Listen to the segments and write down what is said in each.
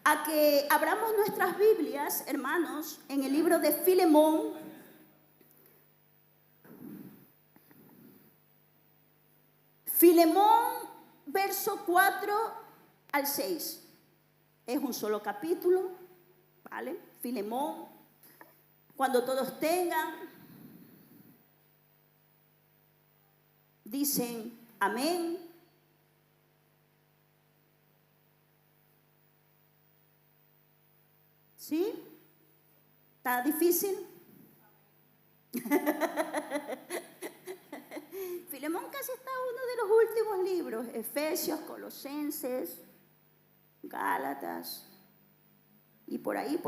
a que abramos nuestras Biblias, hermanos, en el libro de Filemón. Filemón, verso 4 al 6. Es un solo capítulo, ¿vale? Filemón. Cuando todos tengan, dicen amén. ¿Sí? ¿Está difícil? Filemón casi está uno de los últimos libros. Efesios, Colosenses, Gálatas. Y por ahí,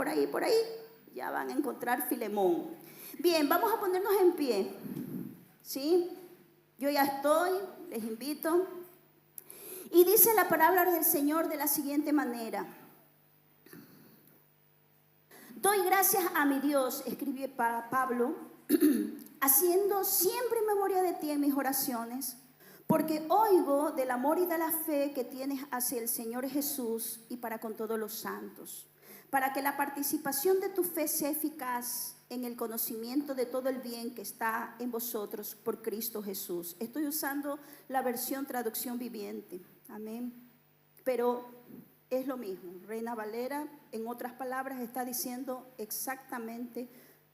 ya van a encontrar Filemón. Bien, vamos a ponernos en pie. ¿Sí? Yo ya estoy, les invito. Y dice la palabra del Señor de la siguiente manera. Doy gracias a mi Dios, escribe Pablo, haciendo siempre memoria de ti en mis oraciones, porque oigo del amor y de la fe que tienes hacia el Señor Jesús y para con todos los santos, para que la participación de tu fe sea eficaz en el conocimiento de todo el bien que está en vosotros por Cristo Jesús. Estoy usando la versión traducción viviente, amén, pero es lo mismo. Reina Valera, en otras palabras, está diciendo exactamente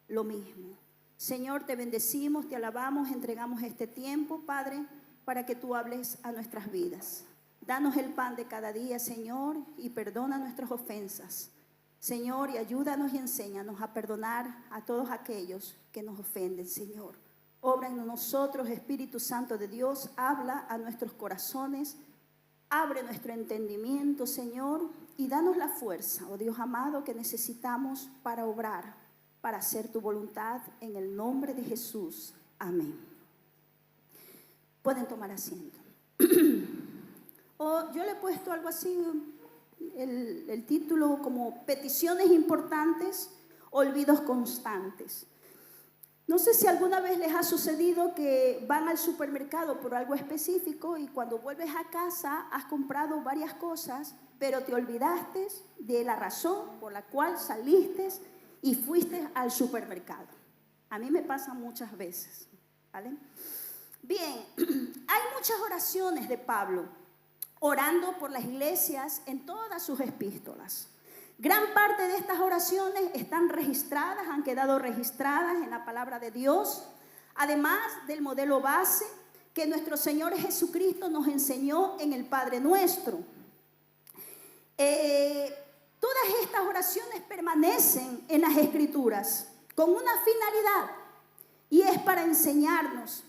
lo mismo. Señor, te bendecimos, te alabamos, entregamos este tiempo, Padre, para que tú hables a nuestras vidas. Danos el pan de cada día, Señor, y perdona nuestras ofensas. Señor, y ayúdanos y enséñanos a perdonar a todos aquellos que nos ofenden, Señor. Obra en nosotros, Espíritu Santo de Dios, habla a nuestros corazones. Abre nuestro entendimiento, Señor, y danos la fuerza, oh Dios amado, que necesitamos para obrar, para hacer tu voluntad, en el nombre de Jesús. Amén. Pueden tomar asiento. Yo le he puesto algo así, el título como peticiones importantes, olvidos constantes. No sé si alguna vez les ha sucedido que van al supermercado por algo específico y cuando vuelves a casa has comprado varias cosas, pero te olvidaste de la razón por la cual saliste y fuiste al supermercado. A mí me pasa muchas veces, ¿vale? Bien, hay muchas oraciones de Pablo orando por las iglesias en todas sus epístolas. Gran parte de estas oraciones están registradas, han quedado registradas en la palabra de Dios, además del modelo base que nuestro Señor Jesucristo nos enseñó en el Padre Nuestro. Todas estas oraciones permanecen en las Escrituras con una finalidad, y es para enseñarnos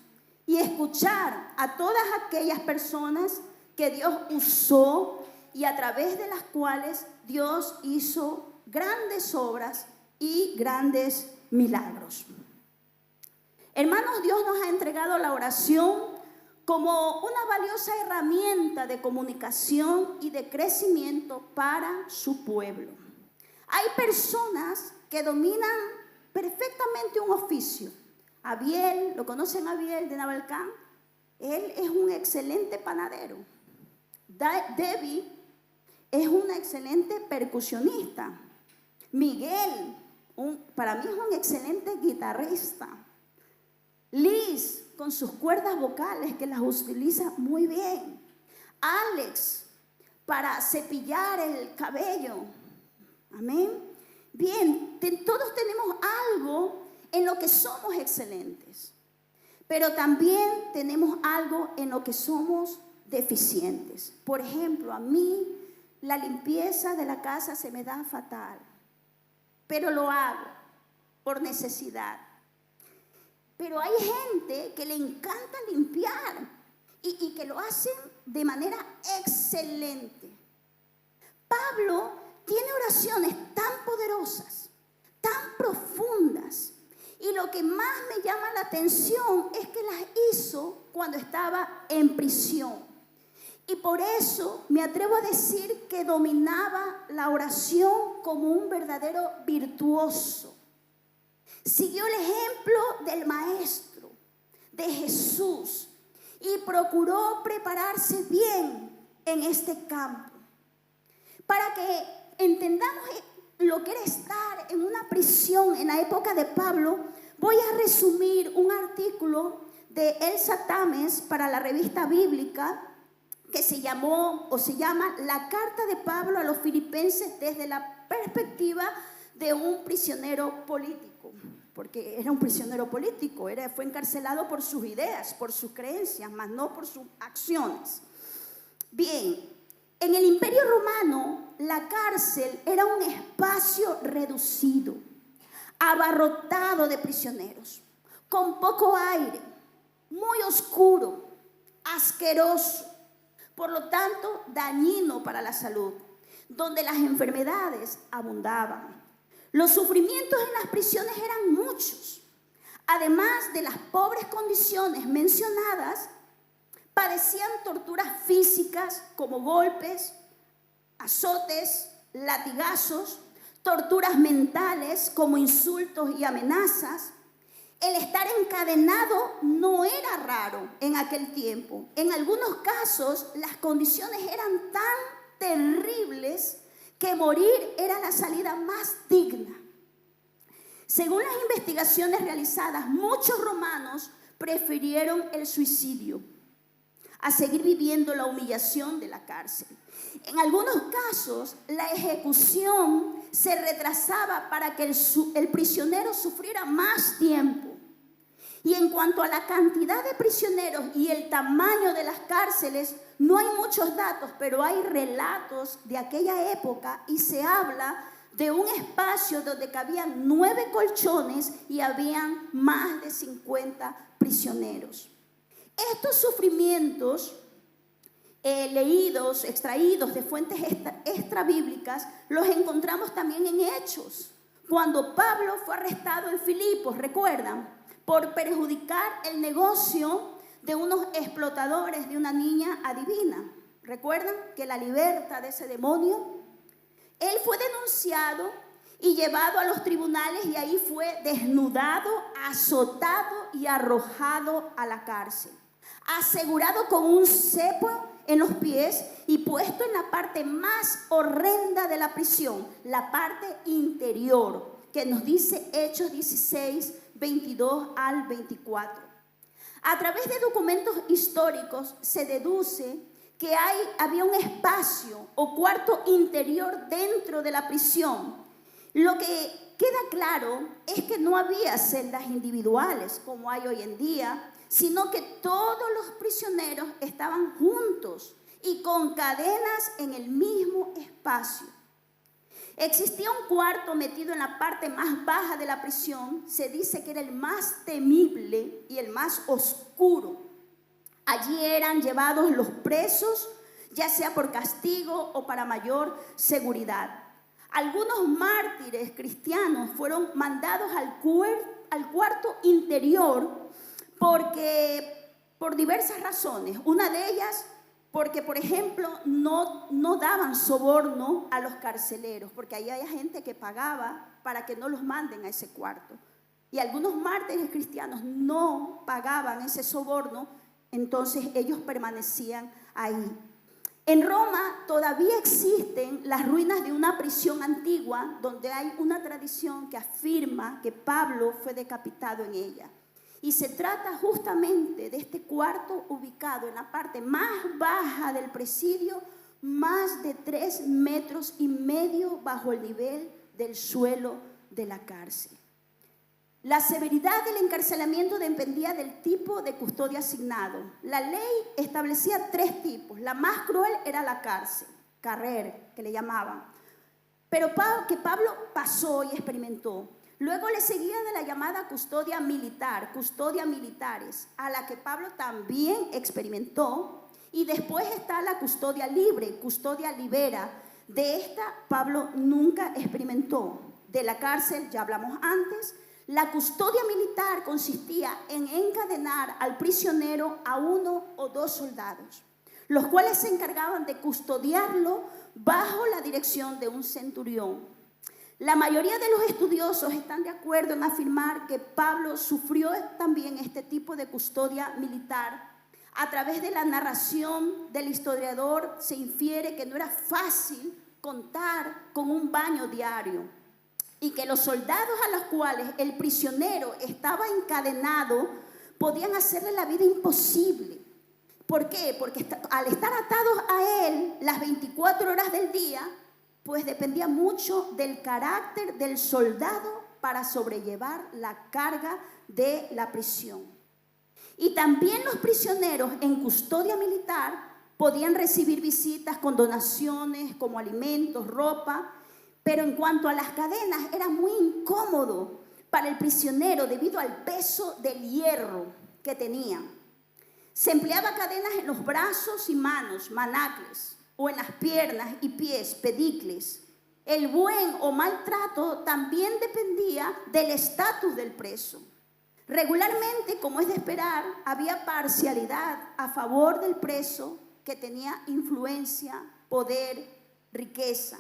y escuchar a todas aquellas personas que Dios usó y a través de las cuales Dios hizo grandes obras y grandes milagros. Hermanos, Dios nos ha entregado la oración como una valiosa herramienta de comunicación y de crecimiento para su pueblo. Hay personas que dominan perfectamente un oficio. Abiel, ¿lo conocen a Abiel de Navalcán? Él es un excelente panadero. Debbie es una excelente percusionista. Miguel, para mí es un excelente guitarrista. Liz, con sus cuerdas vocales que las utiliza muy bien. Alex, para cepillar el cabello. Amén. Bien, todos tenemos algo en lo que somos excelentes, pero también tenemos algo en lo que somos deficientes. Por ejemplo, a mí la limpieza de la casa se me da fatal, pero lo hago por necesidad. Pero hay gente que le encanta limpiar y que lo hacen de manera excelente. Pablo tiene oraciones tan poderosas, tan profundas, y lo que más me llama la atención es que las hizo cuando estaba en prisión. Y por eso me atrevo a decir que dominaba la oración como un verdadero virtuoso. Siguió el ejemplo del Maestro, de Jesús, y procuró prepararse bien en este campo, para que entendamos lo que era estar en una prisión en la época de Pablo, voy a resumir un artículo de Elsa Tames para la revista bíblica que se llama La carta de Pablo a los filipenses desde la perspectiva de un prisionero político, porque era un prisionero político, fue encarcelado por sus ideas, por sus creencias, más no por sus acciones. Bien, en el Imperio Romano la cárcel era un espacio reducido, abarrotado de prisioneros, con poco aire, muy oscuro, asqueroso, por lo tanto dañino para la salud, donde las enfermedades abundaban. Los sufrimientos en las prisiones eran muchos. Además de las pobres condiciones mencionadas, padecían torturas físicas como golpes, azotes, latigazos, torturas mentales como insultos y amenazas. El estar encadenado no era raro en aquel tiempo. En algunos casos, las condiciones eran tan terribles que morir era la salida más digna. Según las investigaciones realizadas, muchos romanos prefirieron el suicidio a seguir viviendo la humillación de la cárcel. En algunos casos, la ejecución se retrasaba para que el prisionero sufriera más tiempo. Y en cuanto a la cantidad de prisioneros y el tamaño de las cárceles, no hay muchos datos, pero hay relatos de aquella época y se habla de un espacio donde cabían 9 colchones y habían más de 50 prisioneros. Estos sufrimientos extraídos de fuentes extrabíblicas, los encontramos también en Hechos. Cuando Pablo fue arrestado en Filipos, ¿recuerdan? Por perjudicar el negocio de unos explotadores de una niña adivina. ¿Recuerdan que la liberta de ese demonio? Él fue denunciado y llevado a los tribunales y ahí fue desnudado, azotado y arrojado a la cárcel. Asegurado con un cepo en los pies y puesto en la parte más horrenda de la prisión, la parte interior, que nos dice Hechos 16, 22 al 24. A través de documentos históricos se deduce que había un espacio o cuarto interior dentro de la prisión. Lo que queda claro es que no había celdas individuales como hay hoy en día, sino que todos los prisioneros estaban juntos y con cadenas en el mismo espacio. Existía un cuarto metido en la parte más baja de la prisión, se dice que era el más temible y el más oscuro. Allí eran llevados los presos, ya sea por castigo o para mayor seguridad. Algunos mártires cristianos fueron mandados al cuarto interior por diversas razones. Una de ellas, porque, por ejemplo, no daban soborno a los carceleros, porque ahí hay gente que pagaba para que no los manden a ese cuarto. Y algunos mártires cristianos no pagaban ese soborno, entonces ellos permanecían ahí. En Roma todavía existen las ruinas de una prisión antigua donde hay una tradición que afirma que Pablo fue decapitado en ella. Y se trata justamente de este cuarto ubicado en la parte más baja del presidio, más de 3,5 metros bajo el nivel del suelo de la cárcel. La severidad del encarcelamiento dependía del tipo de custodia asignado. La ley establecía 3 tipos. La más cruel era la cárcel, carrer, que le llamaban, pero que Pablo pasó y experimentó. Luego le seguía de la llamada custodia militar, custodia militares, a la que Pablo también experimentó. Y después está la custodia libre, custodia libera. De esta Pablo nunca experimentó. De la cárcel ya hablamos antes. La custodia militar consistía en encadenar al prisionero a 1 o 2 soldados, los cuales se encargaban de custodiarlo bajo la dirección de un centurión. La mayoría de los estudiosos están de acuerdo en afirmar que Pablo sufrió también este tipo de custodia militar. A través de la narración del historiador se infiere que no era fácil contar con un baño diario y que los soldados a los cuales el prisionero estaba encadenado podían hacerle la vida imposible. ¿Por qué? Porque al estar atados a él las 24 horas del día, pues dependía mucho del carácter del soldado para sobrellevar la carga de la prisión. Y también los prisioneros en custodia militar podían recibir visitas con donaciones como alimentos, ropa, pero en cuanto a las cadenas era muy incómodo para el prisionero debido al peso del hierro que tenía. Se empleaba cadenas en los brazos y manos, manacles, o en las piernas y pies, pedicles. El buen o mal trato también dependía del estatus del preso. Regularmente, como es de esperar, había parcialidad a favor del preso que tenía influencia, poder, riqueza.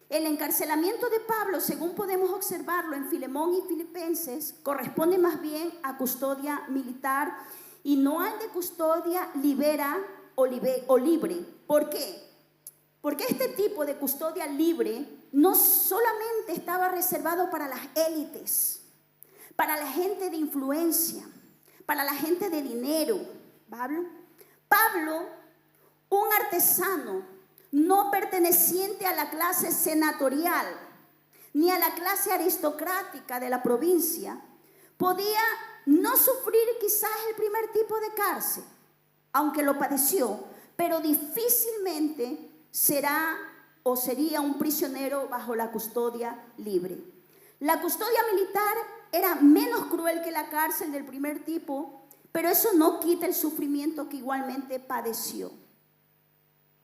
El encarcelamiento de Pablo, según podemos observarlo en Filemón y Filipenses, corresponde más bien a custodia militar y no al de custodia libera o libre. ¿Por qué? Porque este tipo de custodia libre no solamente estaba reservado para las élites, para la gente de influencia, para la gente de dinero. Pablo, un artesano no perteneciente a la clase senatorial ni a la clase aristocrática de la provincia, podía no sufrir quizás el primer tipo de cárcel, aunque lo padeció, pero difícilmente sería un prisionero bajo la custodia libre. La custodia militar era menos cruel que la cárcel del primer tipo, pero eso no quita el sufrimiento que igualmente padeció.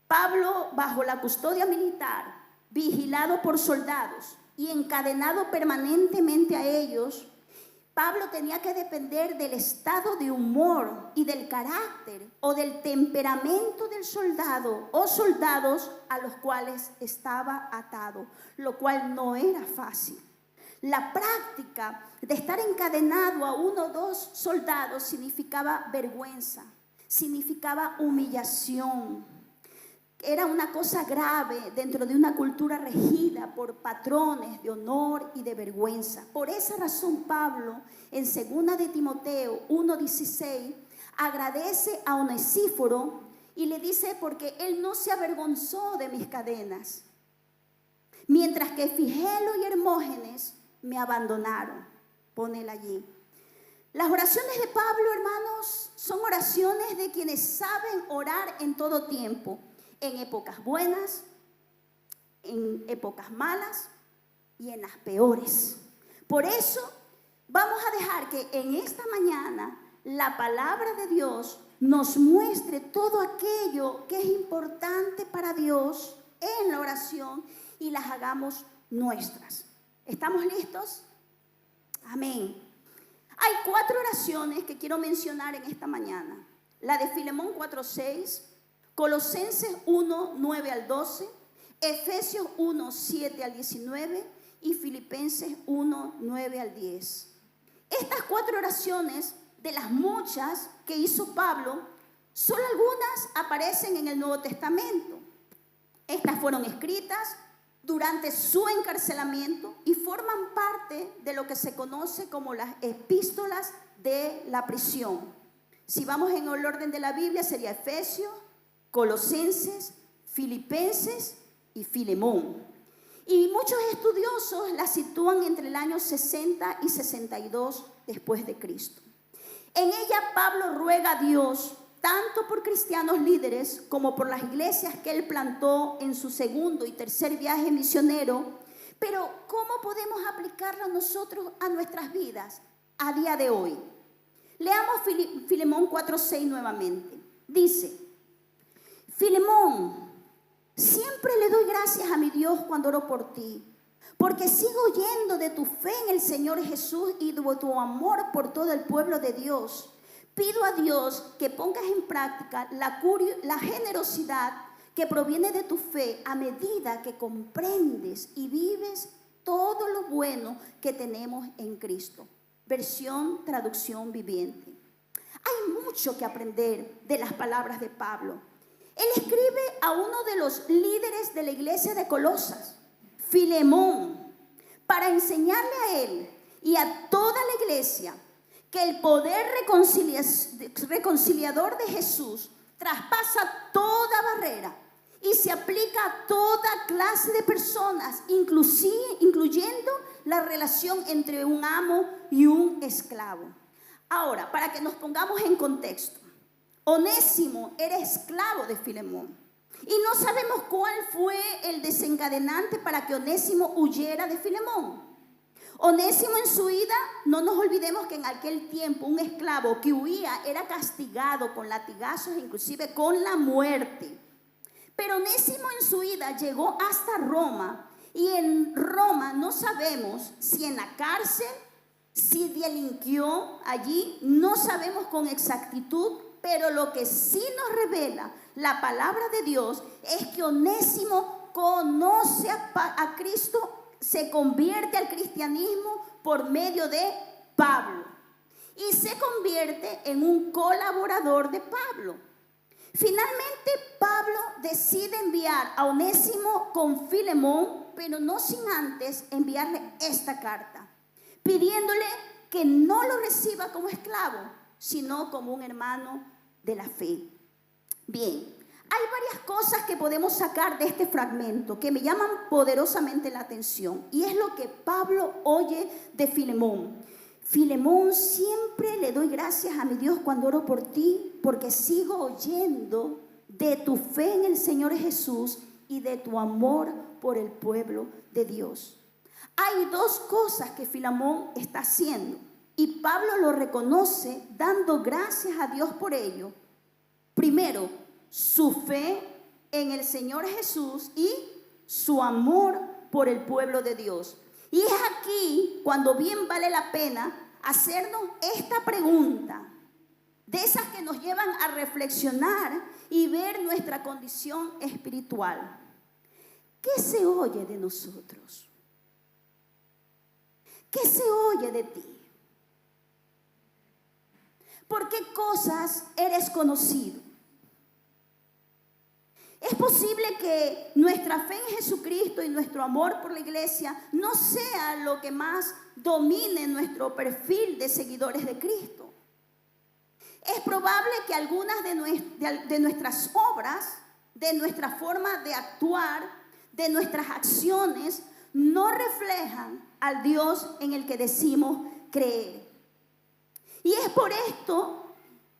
Pablo, bajo la custodia militar, vigilado por soldados y encadenado permanentemente a ellos, Pablo tenía que depender del estado de humor y del carácter o del temperamento del soldado o soldados a los cuales estaba atado, lo cual no era fácil. La práctica de estar encadenado a uno o dos soldados significaba vergüenza, significaba humillación. Era una cosa grave dentro de una cultura regida por patrones de honor y de vergüenza. Por esa razón Pablo, en 2 de Timoteo 1:16, agradece a Onesíforo y le dice: porque él no se avergonzó de mis cadenas, mientras que Figelo y Hermógenes me abandonaron. Ponele allí. Las oraciones de Pablo, hermanos, son oraciones de quienes saben orar en todo tiempo, en épocas buenas, en épocas malas y en las peores. Por eso vamos a dejar que en esta mañana la palabra de Dios nos muestre todo aquello que es importante para Dios en la oración y las hagamos nuestras. ¿Estamos listos? Amén. Hay 4 oraciones que quiero mencionar en esta mañana. La de Filemón 4:6, Colosenses 1:9 al 12, Efesios 1:7 al 19 y Filipenses 1:9 al 10. Estas 4 oraciones, de las muchas que hizo Pablo, solo algunas aparecen en el Nuevo Testamento. Estas fueron escritas durante su encarcelamiento y forman parte de lo que se conoce como las epístolas de la prisión. Si vamos en el orden de la Biblia, sería Efesios, Colosenses, Filipenses y Filemón. Y muchos estudiosos la sitúan entre el año 60 y 62 después de Cristo. En ella Pablo ruega a Dios tanto por cristianos líderes como por las iglesias que él plantó en su segundo y tercer viaje misionero. Pero ¿cómo podemos aplicarlo nosotros a nuestras vidas a día de hoy? Leamos Filemón 4:6 nuevamente. Dice: Filemón, siempre le doy gracias a mi Dios cuando oro por ti, porque sigo oyendo de tu fe en el Señor Jesús y de tu amor por todo el pueblo de Dios. Pido a Dios que pongas en práctica la generosidad que proviene de tu fe a medida que comprendes y vives todo lo bueno que tenemos en Cristo. Versión Traducción Viviente. Hay mucho que aprender de las palabras de Pablo. Él escribe a uno de los líderes de la iglesia de Colosas, Filemón, para enseñarle a él y a toda la iglesia que el poder reconciliador de Jesús traspasa toda barrera y se aplica a toda clase de personas, incluyendo la relación entre un amo y un esclavo. Ahora, para que nos pongamos en contexto, Onésimo era esclavo de Filemón. Y no sabemos cuál fue el desencadenante para que Onésimo huyera de Filemón. Onésimo en su ida, no nos olvidemos que en aquel tiempo un esclavo que huía era castigado con latigazos, inclusive con la muerte. Pero Onésimo en su ida llegó hasta Roma, y en Roma no sabemos si en la cárcel, si delinquió allí, no sabemos con exactitud, pero lo que sí nos revela la palabra de Dios es que Onésimo conoce a Cristo, se convierte al cristianismo por medio de Pablo y se convierte en un colaborador de Pablo. Finalmente Pablo decide enviar a Onésimo con Filemón, pero no sin antes enviarle esta carta, pidiéndole que no lo reciba como esclavo, sino como un hermano de la fe. Bien, hay varias cosas que podemos sacar de este fragmento que me llaman poderosamente la atención, y es lo que Pablo oye de Filemón. Filemón, siempre le doy gracias a mi Dios cuando oro por ti, porque sigo oyendo de tu fe en el Señor Jesús y de tu amor por el pueblo de Dios. Hay dos cosas que Filemón está haciendo y Pablo lo reconoce dando gracias a Dios por ello. Primero, su fe en el Señor Jesús y su amor por el pueblo de Dios. Y es aquí cuando bien vale la pena hacernos esta pregunta, de esas que nos llevan a reflexionar y ver nuestra condición espiritual. ¿Qué se oye de nosotros? ¿Qué se oye de ti? ¿Por qué cosas eres conocido? Es posible que nuestra fe en Jesucristo y nuestro amor por la iglesia no sea lo que más domine nuestro perfil de seguidores de Cristo. Es probable que algunas de nuestras obras, de nuestra forma de actuar, de nuestras acciones, no reflejan al Dios en el que decimos creer. Y es por esto,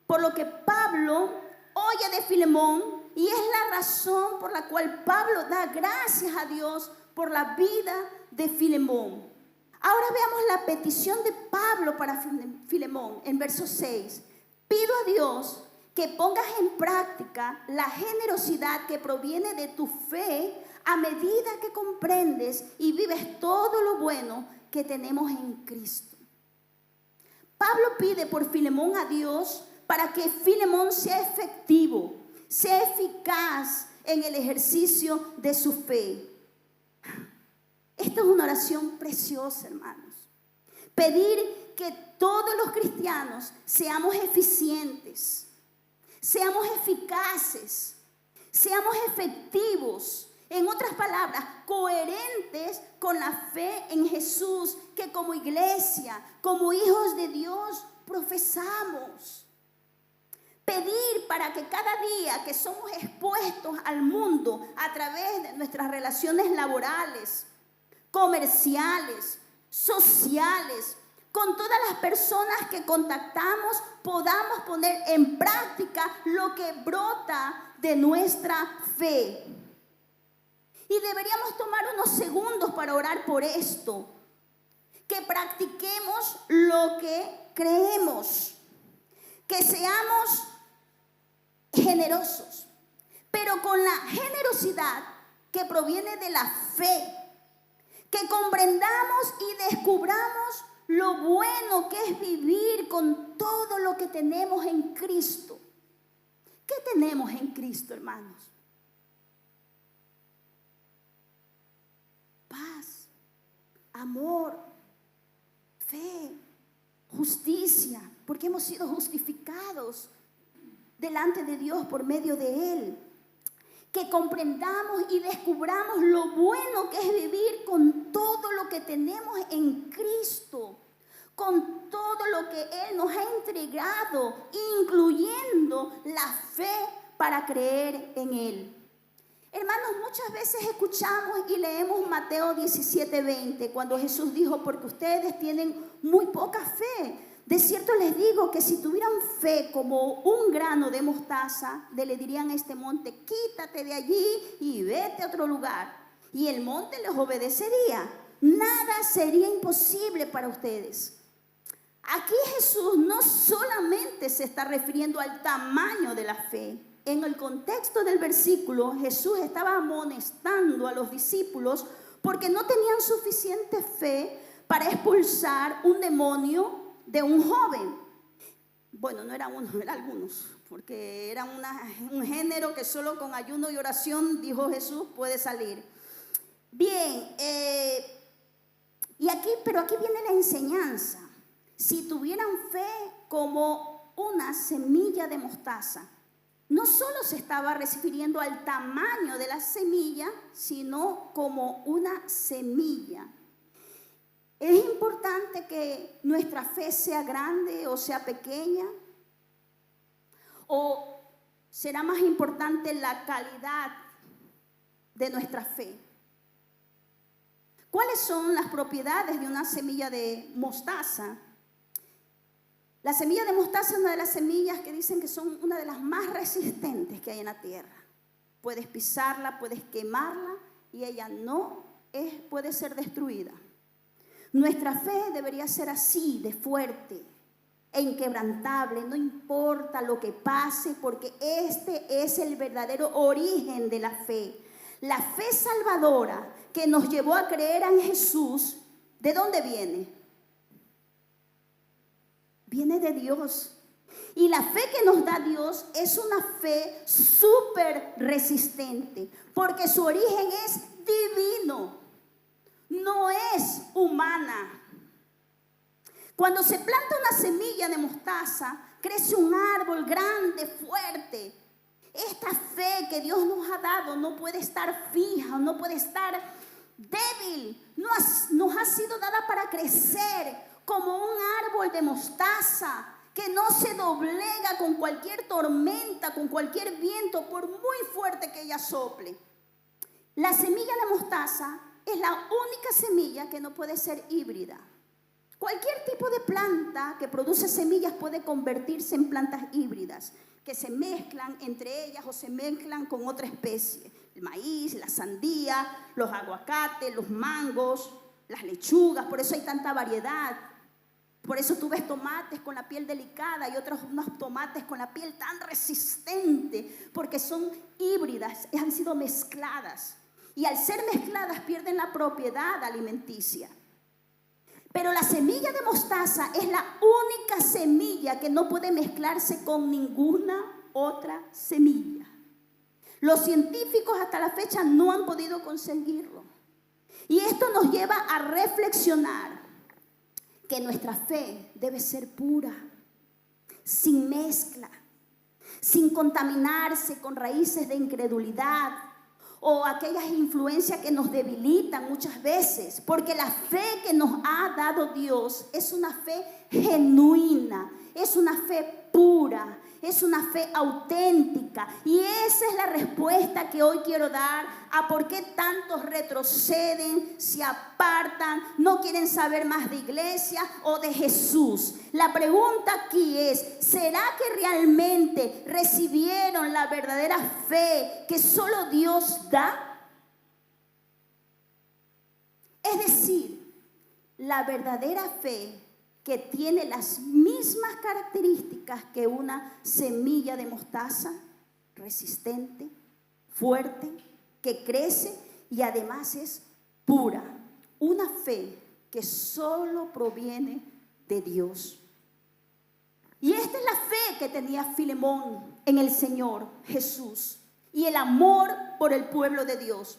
por lo que Pablo oye de Filemón, y es la razón por la cual Pablo da gracias a Dios por la vida de Filemón. Ahora veamos la petición de Pablo para Filemón en verso 6. Pido a Dios que pongas en práctica la generosidad que proviene de tu fe a medida que comprendes y vives todo lo bueno que tenemos en Cristo. Pablo pide por Filemón a Dios para que Filemón sea efectivo, sea eficaz en el ejercicio de su fe. Esta es una oración preciosa, hermanos. Pedir que todos los cristianos seamos eficientes, seamos eficaces, seamos efectivos. En otras palabras, coherentes con la fe en Jesús que como iglesia, como hijos de Dios, profesamos. Pedir para que cada día que somos expuestos al mundo a través de nuestras relaciones laborales, comerciales, sociales, con todas las personas que contactamos, podamos poner en práctica lo que brota de nuestra fe. Y deberíamos tomar unos segundos para orar por esto, que practiquemos lo que creemos, que seamos generosos, pero con la generosidad que proviene de la fe, que comprendamos y descubramos lo bueno que es vivir con todo lo que tenemos en Cristo. ¿Qué tenemos en Cristo, hermanos? Paz, amor, fe, justicia, porque hemos sido justificados delante de Dios por medio de Él. que comprendamos y descubramos lo bueno que es vivir con todo lo que tenemos en Cristo, con todo lo que Él nos ha entregado, incluyendo la fe para creer en Él. Hermanos, muchas veces escuchamos y leemos Mateo 17:20, cuando Jesús dijo, porque ustedes tienen muy poca fe. De cierto les digo que si tuvieran fe como un grano de mostaza, le dirían a este monte, quítate de allí y vete a otro lugar. Y el monte les obedecería. Nada sería imposible para ustedes. Aquí Jesús no solamente se está refiriendo al tamaño de la fe. En el contexto del versículo, Jesús estaba amonestando a los discípulos porque no tenían suficiente fe para expulsar un demonio de un joven. Bueno, no era uno, eran algunos, porque era un género que solo con ayuno y oración, dijo Jesús, puede salir. Bien, pero aquí viene la enseñanza. Si tuvieran fe como una semilla de mostaza, no solo se estaba refiriendo al tamaño de la semilla, sino como una semilla. ¿Es importante que nuestra fe sea grande o sea pequeña? ¿O será más importante la calidad de nuestra fe? ¿Cuáles son las propiedades de una semilla de mostaza? La semilla de mostaza es una de las semillas que dicen que son una de las más resistentes que hay en la tierra. Puedes pisarla, puedes quemarla y ella puede ser destruida. Nuestra fe debería ser así, de fuerte e inquebrantable, no importa lo que pase, porque este es el verdadero origen de la fe. La fe salvadora que nos llevó a creer en Jesús, ¿de dónde viene? Viene de Dios. Y la fe que nos da Dios es una fe súper resistente, porque su origen es divino, no es humana. Cuando se planta una semilla de mostaza, crece un árbol grande, fuerte. Esta fe que Dios nos ha dado no puede estar fija, no puede estar débil. Nos ha sido dada para crecer como un árbol de mostaza que no se doblega con cualquier tormenta, con cualquier viento, por muy fuerte que ella sople. La semilla de mostaza es la única semilla que no puede ser híbrida. Cualquier tipo de planta que produce semillas puede convertirse en plantas híbridas, que se mezclan entre ellas o se mezclan con otra especie. El maíz, la sandía, los aguacates, los mangos, las lechugas, por eso hay tanta variedad. Por eso tú ves tomates con la piel delicada y unos tomates con la piel tan resistente, porque son híbridas, han sido mezcladas. Y al ser mezcladas pierden la propiedad alimenticia. Pero la semilla de mostaza es la única semilla que no puede mezclarse con ninguna otra semilla. Los científicos hasta la fecha no han podido conseguirlo. Y esto nos lleva a reflexionar que nuestra fe debe ser pura, sin mezcla, sin contaminarse con raíces de incredulidad o aquellas influencias que nos debilitan muchas veces, porque la fe que nos ha dado Dios es una fe genuina, es una fe pura, es una fe auténtica. Y esa es la respuesta que hoy quiero dar a por qué tantos retroceden, se apartan, no quieren saber más de iglesia o de Jesús. La pregunta aquí es, ¿será que realmente recibieron la verdadera fe que solo Dios da? Es decir, la verdadera fe que tiene las mismas características que una semilla de mostaza, resistente, fuerte, que crece y además es pura. Una fe que solo proviene de Dios. Y esta es la fe que tenía Filemón en el Señor Jesús y el amor por el pueblo de Dios.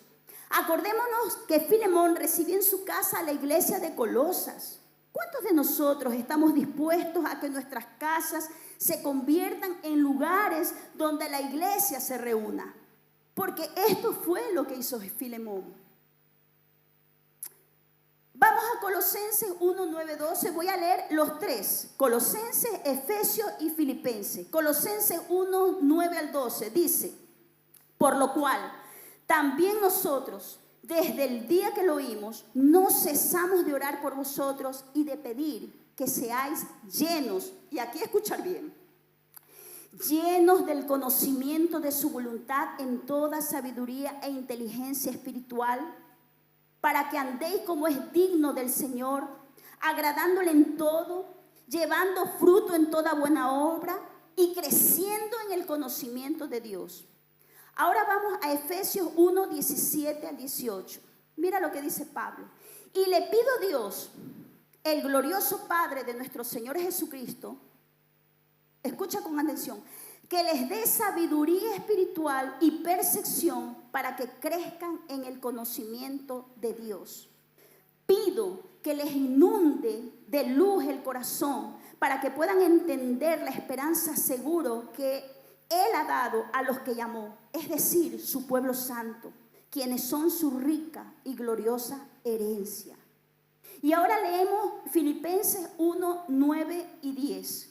Acordémonos que Filemón recibió en su casa a la iglesia de Colosas. ¿Cuántos de nosotros estamos dispuestos a que nuestras casas se conviertan en lugares donde la iglesia se reúna? porque esto fue lo que hizo Filemón. Vamos a Colosenses 1, 9, 12. Voy a leer los tres. Colosenses, Efesios y Filipenses. Colosenses 1, 9 al 12. Dice, por lo cual, también nosotros, desde el día que lo oímos, no cesamos de orar por vosotros y de pedir que seáis llenos, y aquí escuchar bien, llenos del conocimiento de su voluntad en toda sabiduría e inteligencia espiritual, para que andéis como es digno del Señor, agradándole en todo, llevando fruto en toda buena obra y creciendo en el conocimiento de Dios. Ahora vamos a Efesios 1, 17 al 18. Mira lo que dice Pablo. Y le pido a Dios, el glorioso Padre de nuestro Señor Jesucristo, escucha con atención, que les dé sabiduría espiritual y percepción para que crezcan en el conocimiento de Dios. Pido que les inunde de luz el corazón para que puedan entender la esperanza seguro que Él ha dado a los que llamó, es decir, su pueblo santo, quienes son su rica y gloriosa herencia. Y ahora leemos Filipenses 1, 9 y 10.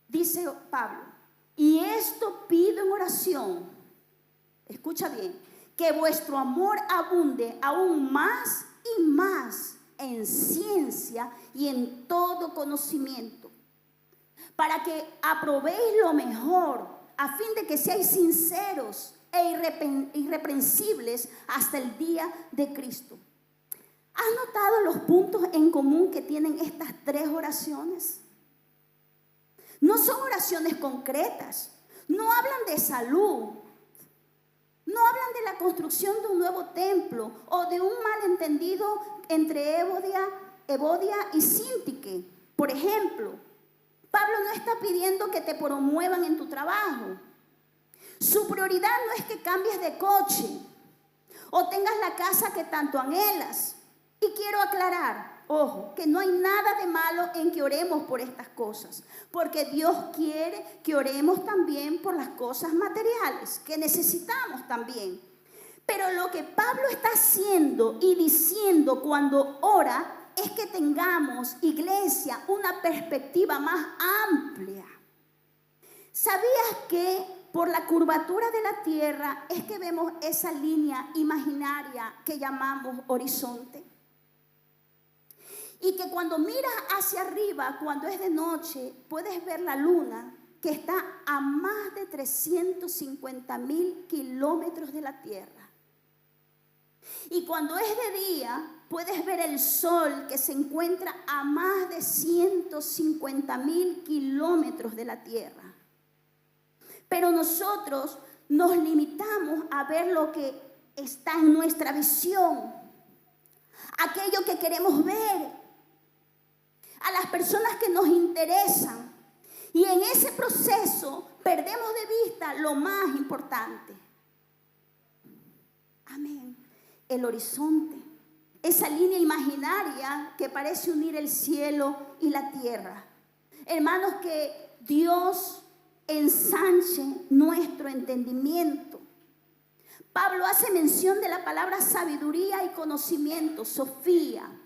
Dice Pablo, y esto pido en oración, escucha bien, que vuestro amor abunde aún más y más en ciencia y en todo conocimiento, para que aprobéis lo mejor, a fin de que seáis sinceros e irreprensibles hasta el día de Cristo. ¿Has notado los puntos en común que tienen estas tres oraciones? No son oraciones concretas, no hablan de salud, no hablan de la construcción de un nuevo templo o de un malentendido entre Evodia y Síntique. Por ejemplo, Pablo no está pidiendo que te promuevan en tu trabajo. Su prioridad no es que cambies de coche o tengas la casa que tanto anhelas. Y quiero aclarar, ojo, que no hay nada de malo en que oremos por estas cosas, porque Dios quiere que oremos también por las cosas materiales, que necesitamos también. Pero lo que Pablo está haciendo y diciendo cuando ora es que tengamos, iglesia, una perspectiva más amplia. ¿Sabías que por la curvatura de la tierra es que vemos esa línea imaginaria que llamamos horizonte? Y que cuando miras hacia arriba, cuando es de noche, puedes ver la luna que está a más de 350,000 kilómetros de la Tierra. Y cuando es de día, puedes ver el sol que se encuentra a más de 150,000 kilómetros de la Tierra. Pero nosotros nos limitamos a ver lo que está en nuestra visión, aquello que queremos ver, a las personas que nos interesan. Y en ese proceso perdemos de vista lo más importante. Amén. El horizonte. Esa línea imaginaria que parece unir el cielo y la tierra. Hermanos, que Dios ensanche nuestro entendimiento. Pablo hace mención de la palabra sabiduría y conocimiento, Sofía.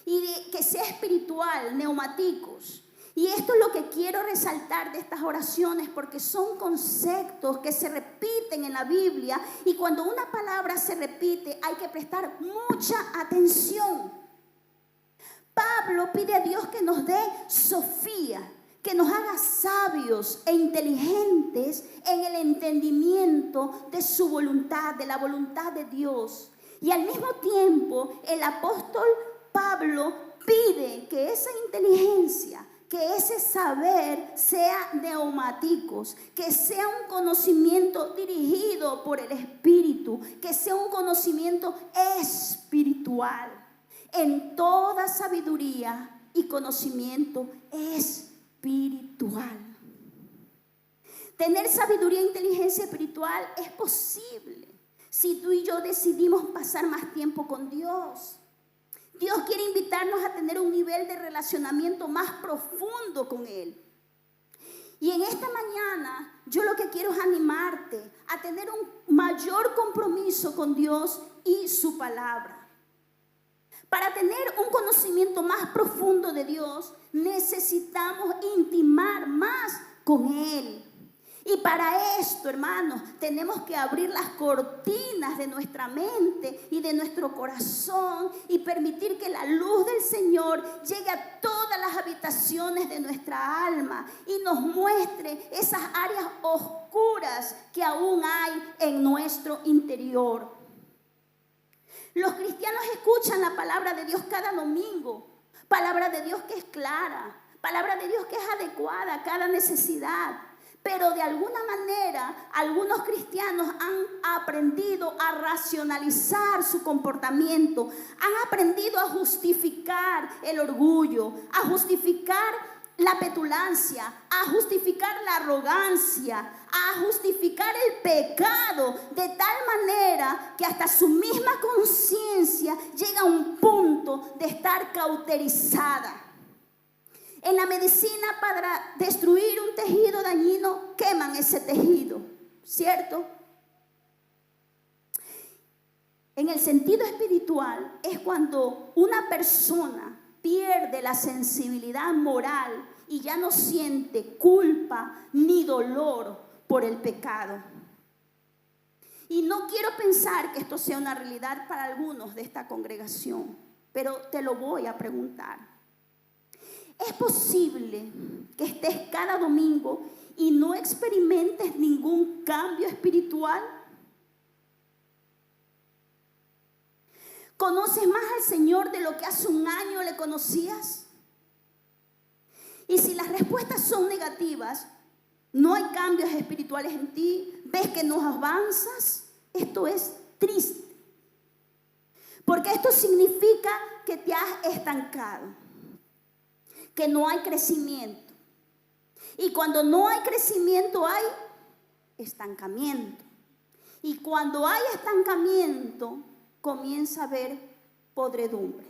Y que sea espiritual, neumáticos. Y esto es lo que quiero resaltar de estas oraciones, porque son conceptos que se repiten en la Biblia, y cuando una palabra se repite hay que prestar mucha atención. Pablo pide a Dios que nos dé Sofía, que nos haga sabios e inteligentes en el entendimiento de su voluntad, de la voluntad de Dios. Y al mismo tiempo el apóstol Pablo pide que esa inteligencia, que ese saber sea neumáticos, que sea un conocimiento dirigido por el Espíritu, que sea un conocimiento espiritual, en toda sabiduría y conocimiento espiritual. Tener sabiduría e inteligencia espiritual es posible si tú y yo decidimos pasar más tiempo con Dios. Dios quiere invitarnos a tener un nivel de relacionamiento más profundo con Él. Y en esta mañana yo lo que quiero es animarte a tener un mayor compromiso con Dios y su palabra. Para tener un conocimiento más profundo de Dios, necesitamos intimar más con Él. Y para esto, hermanos, tenemos que abrir las cortinas de nuestra mente y de nuestro corazón y permitir que la luz del Señor llegue a todas las habitaciones de nuestra alma y nos muestre esas áreas oscuras que aún hay en nuestro interior. Los cristianos escuchan la palabra de Dios cada domingo, palabra de Dios que es clara, palabra de Dios que es adecuada a cada necesidad. Pero de alguna manera, algunos cristianos han aprendido a racionalizar su comportamiento, han aprendido a justificar el orgullo, a justificar la petulancia, a justificar la arrogancia, a justificar el pecado, de tal manera que hasta su misma conciencia llega a un punto de estar cauterizada. En la medicina, para destruir un tejido dañino, queman ese tejido, ¿cierto? En el sentido espiritual es cuando una persona pierde la sensibilidad moral y ya no siente culpa ni dolor por el pecado. Y no quiero pensar que esto sea una realidad para algunos de esta congregación, pero te lo voy a preguntar. ¿Es posible que estés cada domingo y no experimentes ningún cambio espiritual? ¿Conoces más al Señor de lo que hace un año le conocías? Y si las respuestas son negativas, no hay cambios espirituales en ti, ves que no avanzas, esto es triste. Porque esto significa que te has estancado, que no hay crecimiento. Y cuando no hay crecimiento hay estancamiento. Y cuando hay estancamiento comienza a haber podredumbre.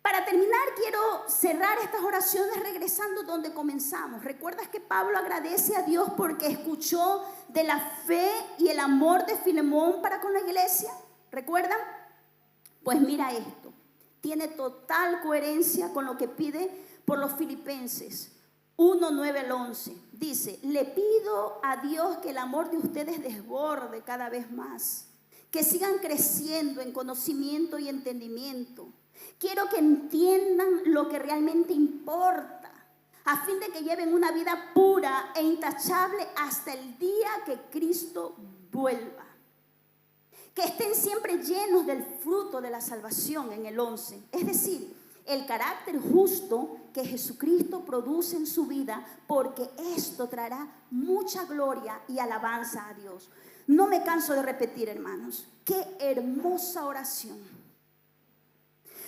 Para terminar, quiero cerrar estas oraciones regresando donde comenzamos. ¿Recuerdas que Pablo agradece a Dios porque escuchó de la fe y el amor de Filemón para con la iglesia? ¿Recuerdan? Pues mira esto. Tiene total coherencia con lo que pide por los Filipenses 1, 9 al 11. Dice: le pido a Dios que el amor de ustedes desborde cada vez más, que sigan creciendo en conocimiento y entendimiento. Quiero que entiendan lo que realmente importa, a fin de que lleven una vida pura e intachable hasta el día que Cristo vuelva. Que estén siempre llenos del fruto de la salvación en el 11. Es decir, el carácter justo que Jesucristo produce en su vida, porque esto traerá mucha gloria y alabanza a Dios. No me canso de repetir, hermanos, qué hermosa oración.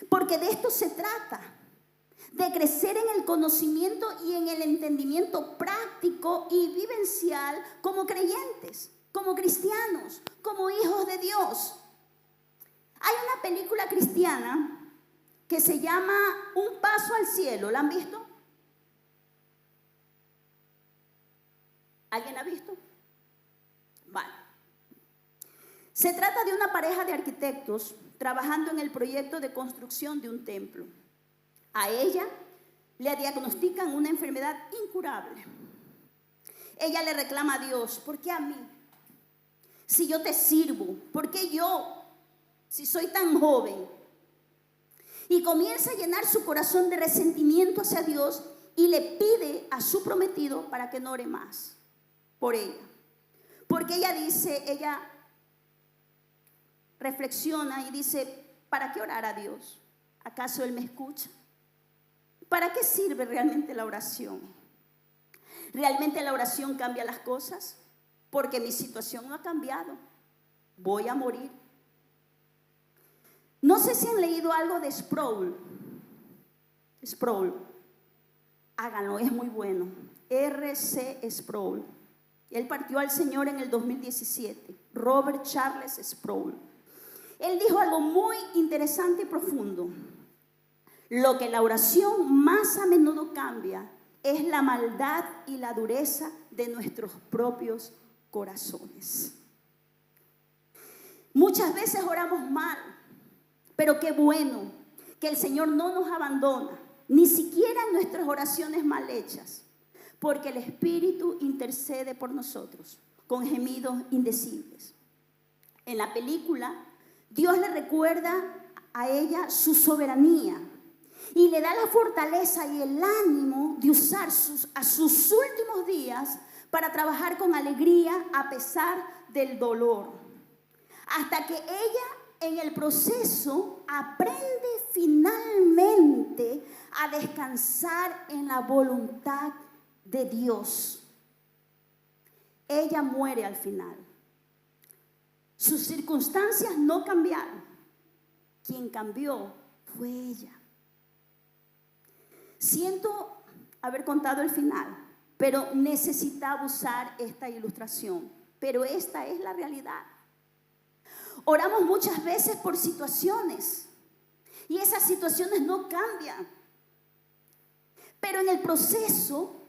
Porque de esto se trata, de crecer en el conocimiento y en el entendimiento práctico y vivencial como creyentes, como cristianos, como hijos de Dios. Hay una película cristiana que se llama Un Paso al Cielo. ¿La han visto? ¿Alguien la ha visto? Vale. Se trata de una pareja de arquitectos trabajando en el proyecto de construcción de un templo. A ella le diagnostican una enfermedad incurable. Ella le reclama a Dios: ¿por qué a mí? Si yo te sirvo, ¿por qué yo? Si soy tan joven. Y comienza a llenar su corazón de resentimiento hacia Dios y le pide a su prometido para que no ore más por ella. Porque ella reflexiona y dice: ¿para qué orar a Dios? ¿Acaso Él me escucha? ¿Para qué sirve realmente la oración? ¿Realmente la oración cambia las cosas? Porque mi situación no ha cambiado. Voy a morir. No sé si han leído algo de Sproul. Sproul. Háganlo, es muy bueno. R.C. Sproul. Él partió al Señor en el 2017. Robert Charles Sproul. Él dijo algo muy interesante y profundo. Lo que la oración más a menudo cambia es la maldad y la dureza de nuestros propios corazones. Muchas veces oramos mal, pero qué bueno que el Señor no nos abandona, ni siquiera en nuestras oraciones mal hechas, porque el Espíritu intercede por nosotros con gemidos indecibles. En la película, Dios le recuerda a ella su soberanía y le da la fortaleza y el ánimo de usar a sus últimos días para trabajar con alegría a pesar del dolor. Hasta que ella en el proceso aprende finalmente a descansar en la voluntad de Dios. Ella muere al final. Sus circunstancias no cambiaron. Quien cambió fue ella. Siento haber contado el final, pero necesitaba usar esta ilustración. Pero esta es la realidad. Oramos muchas veces por situaciones y esas situaciones no cambian. Pero en el proceso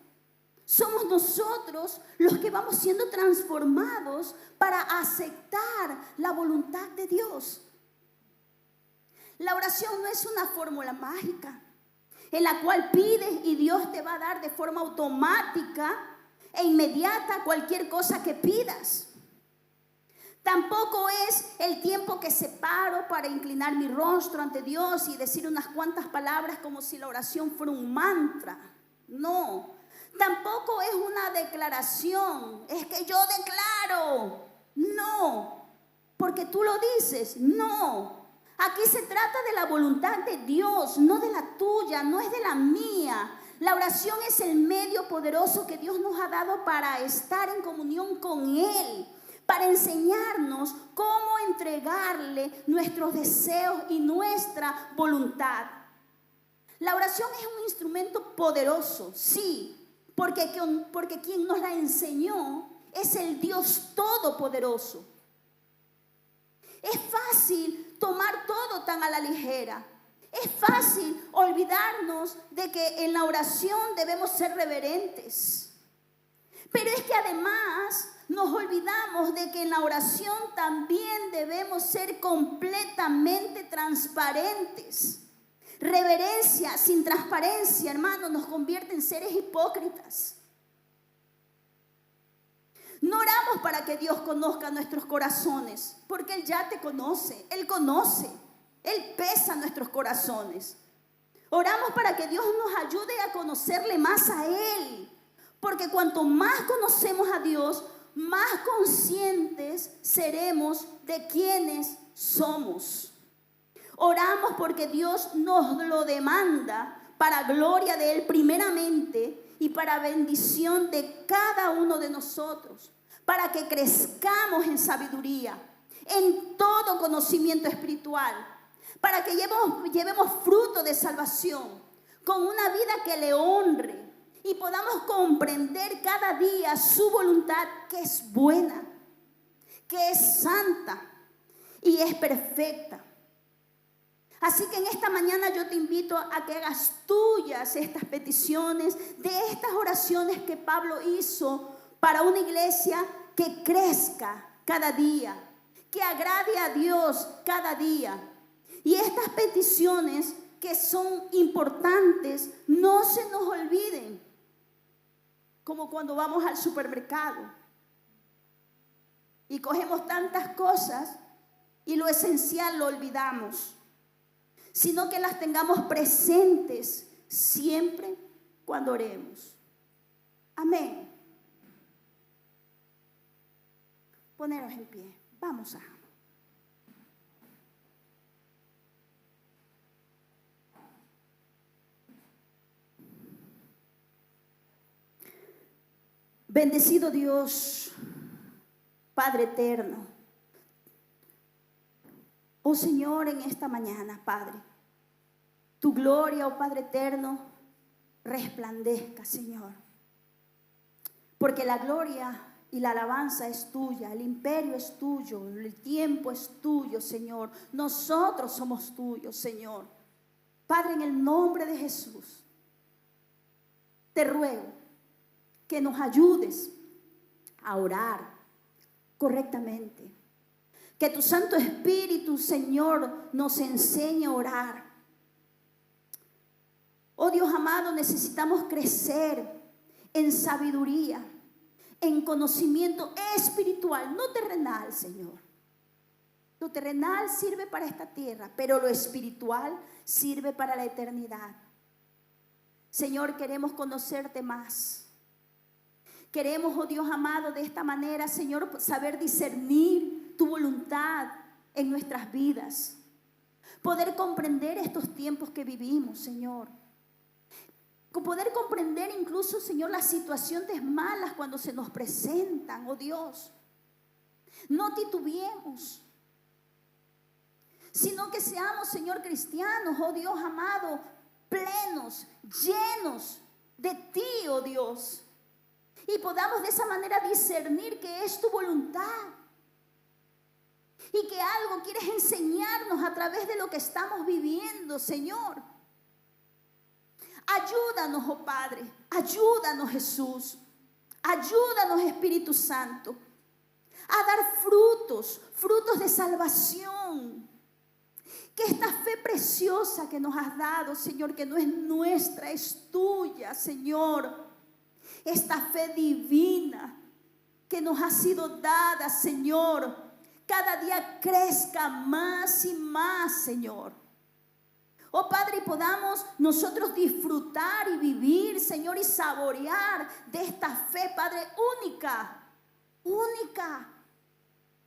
somos nosotros los que vamos siendo transformados para aceptar la voluntad de Dios. La oración no es una fórmula mágica en la cual pides y Dios te va a dar de forma automática e inmediata cualquier cosa que pidas. Tampoco es el tiempo que separo para inclinar mi rostro ante Dios y decir unas cuantas palabras como si la oración fuera un mantra. No, tampoco es una declaración, es que yo declaro. No, porque tú lo dices, no. Aquí se trata de la voluntad de Dios, no de la tuya, no es de la mía. La oración es el medio poderoso que Dios nos ha dado para estar en comunión con Él, para enseñarnos cómo entregarle nuestros deseos y nuestra voluntad. La oración es un instrumento poderoso, sí, porque quien nos la enseñó es el Dios Todopoderoso. Es fácil tomar todo tan a la ligera. Es fácil olvidarnos de que en la oración debemos ser reverentes. Pero es que además nos olvidamos de que en la oración también debemos ser completamente transparentes. Reverencia sin transparencia, hermano, nos convierte en seres hipócritas. No oramos para que Dios conozca nuestros corazones, porque Él ya te conoce, Él pesa nuestros corazones. Oramos para que Dios nos ayude a conocerle más a Él, porque cuanto más conocemos a Dios, más conscientes seremos de quiénes somos. Oramos porque Dios nos lo demanda para gloria de Él primeramente y para bendición de cada uno de nosotros, para que crezcamos en sabiduría, en todo conocimiento espiritual, para que llevemos fruto de salvación, con una vida que le honre y podamos comprender cada día su voluntad, que es buena, que es santa y es perfecta. Así que en esta mañana yo te invito a que hagas tuyas estas peticiones, de estas oraciones que Pablo hizo para una iglesia que crezca cada día, que agrade a Dios cada día. Y estas peticiones que son importantes, no se nos olviden, como cuando vamos al supermercado y cogemos tantas cosas y lo esencial lo olvidamos, sino que las tengamos presentes siempre cuando oremos. Amén. Poneros en pie. Vamos a. Bendecido Dios, Padre eterno. Oh Señor, en esta mañana, Padre, tu gloria, oh Padre eterno, resplandezca, Señor. Porque la gloria y la alabanza es tuya, el imperio es tuyo, el tiempo es tuyo, Señor. Nosotros somos tuyos, Señor. Padre, en el nombre de Jesús, te ruego que nos ayudes a orar correctamente. Que tu Santo Espíritu, Señor, nos enseñe a orar. Oh Dios amado, necesitamos crecer en sabiduría, en conocimiento espiritual, no terrenal, Señor. Lo terrenal sirve para esta tierra, pero lo espiritual sirve para la eternidad. Señor, queremos conocerte más. Queremos, oh Dios amado, de esta manera, Señor, saber discernir tu voluntad en nuestras vidas. Poder comprender estos tiempos que vivimos, Señor. Poder comprender incluso, Señor, las situaciones malas cuando se nos presentan, oh Dios. No titubeemos, sino que seamos, Señor, cristianos, oh Dios amado, plenos, llenos de ti, oh Dios. Y podamos de esa manera discernir que es tu voluntad. Y que algo quieres enseñarnos a través de lo que estamos viviendo, Señor. Ayúdanos, oh Padre, ayúdanos, Jesús, ayúdanos, Espíritu Santo, a dar frutos de salvación. Que esta fe preciosa que nos has dado, Señor, que no es nuestra, es tuya, Señor. Esta fe divina que nos ha sido dada, Señor, cada día crezca más y más, Señor. Oh Padre, y podamos nosotros disfrutar y vivir, Señor, y saborear de esta fe, Padre, única,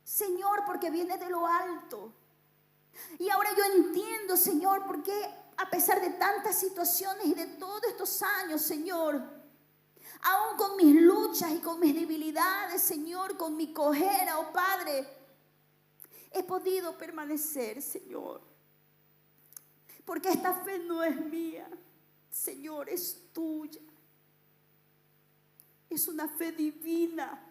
Señor, porque viene de lo alto. Y ahora yo entiendo, Señor, por qué a pesar de tantas situaciones y de todos estos años, Señor, aún con mis luchas y con mis debilidades, Señor, con mi cojera, oh Padre, he podido permanecer, Señor. Porque esta fe no es mía, Señor, es tuya. Es una fe divina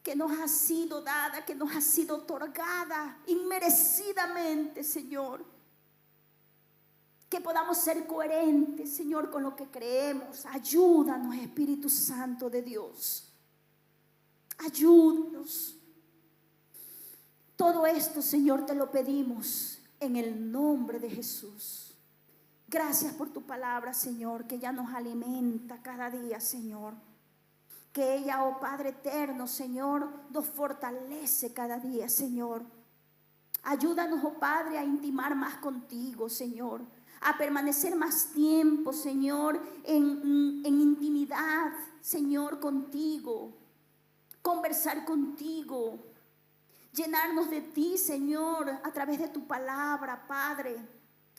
que nos ha sido dada, que nos ha sido otorgada inmerecidamente, Señor. Que podamos ser coherentes, Señor, con lo que creemos. Ayúdanos, Espíritu Santo de Dios. Ayúdanos. Todo esto, Señor, te lo pedimos en el nombre de Jesús. Gracias por tu palabra, Señor, que ya nos alimenta cada día, Señor. Que ella, oh Padre eterno, Señor, nos fortalece cada día, Señor. Ayúdanos, oh Padre, a intimar más contigo, Señor. A permanecer más tiempo, Señor, en intimidad, Señor, contigo. Conversar contigo. Llenarnos de ti, Señor, a través de tu palabra, Padre.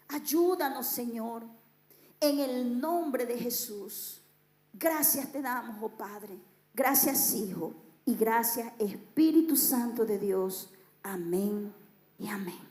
Ayúdanos, Señor, en el nombre de Jesús. Gracias te damos, oh Padre. Gracias, Hijo. Y gracias, Espíritu Santo de Dios. Amén y amén.